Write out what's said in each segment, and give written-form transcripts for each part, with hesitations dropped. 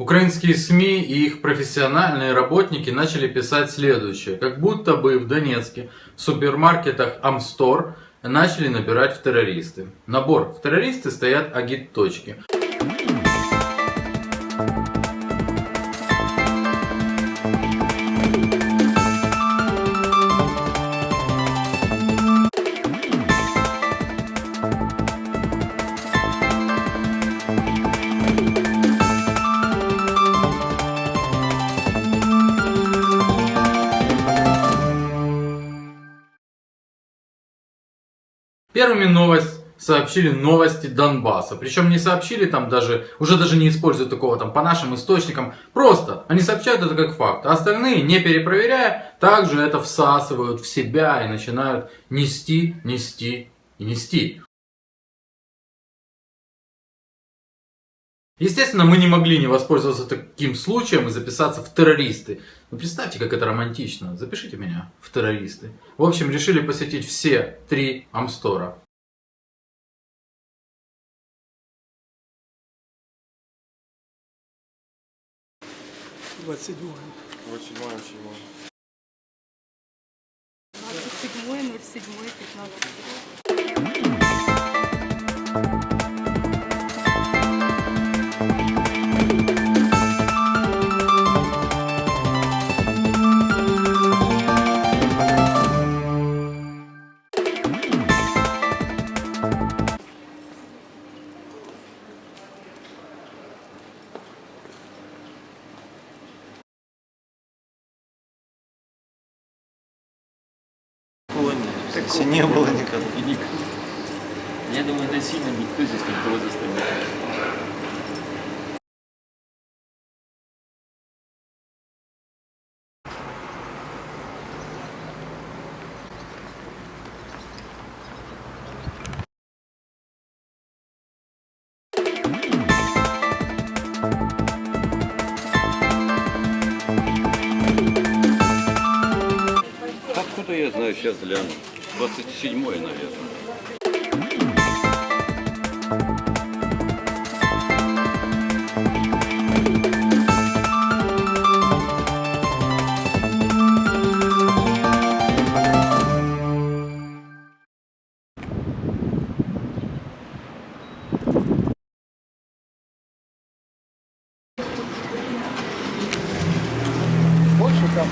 Украинские СМИ и их профессиональные работники начали писать следующее. Как будто бы в Донецке в супермаркетах Амстор начали набирать в террористы. Набор в террористы стоят агит-точки. Первыми сообщили новости Донбасса. Причем не сообщили там уже даже не используют такого там по нашим источникам. Просто они сообщают это как факт. А остальные, не перепроверяя, также это всасывают в себя и начинают нести и нести. Естественно, мы не могли не воспользоваться таким случаем и записаться в террористы. Ну, представьте, как это романтично. Запишите меня в террористы. В общем, решили посетить все 3 Амстора. Двадцать седьмое. 27.07.15. Такого не было никогда. Я думаю, это сильно никто здесь никого заставит. Откуда я знаю, сейчас гляну. 27-е, наверное. Больше там.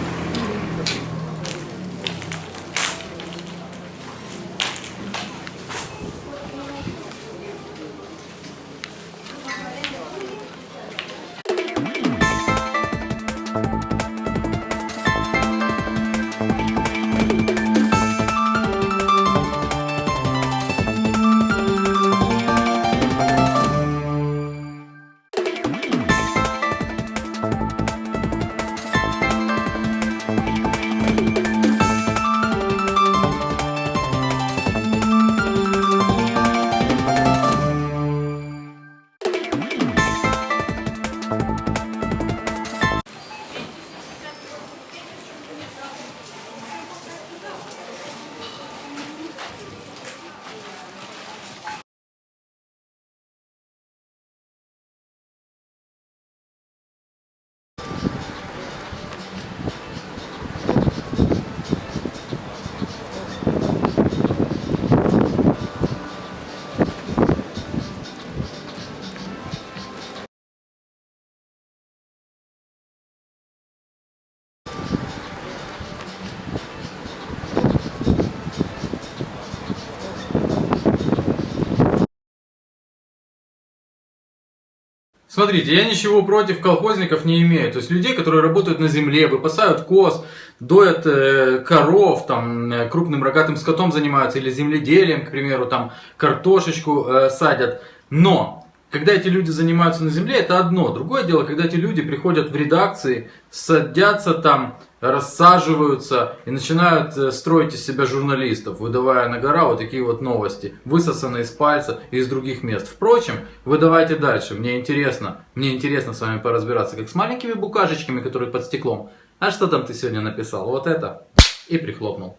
Смотрите, я ничего против колхозников не имею. То есть людей, которые работают на земле, выпасают коз, доят коров, там, крупным рогатым скотом занимаются, или земледелием, к примеру, там, картошечку садят. Но, когда эти люди занимаются на земле, это одно. Другое дело, когда эти люди приходят в редакции, садятся там, рассаживаются и начинают строить из себя журналистов, выдавая на гора вот такие вот новости, высосанные из пальца и из других мест. Впрочем, вы давайте дальше, мне интересно с вами поразбираться, как с маленькими букашечками, которые под стеклом. А что там ты сегодня написал? Вот это. И прихлопнул.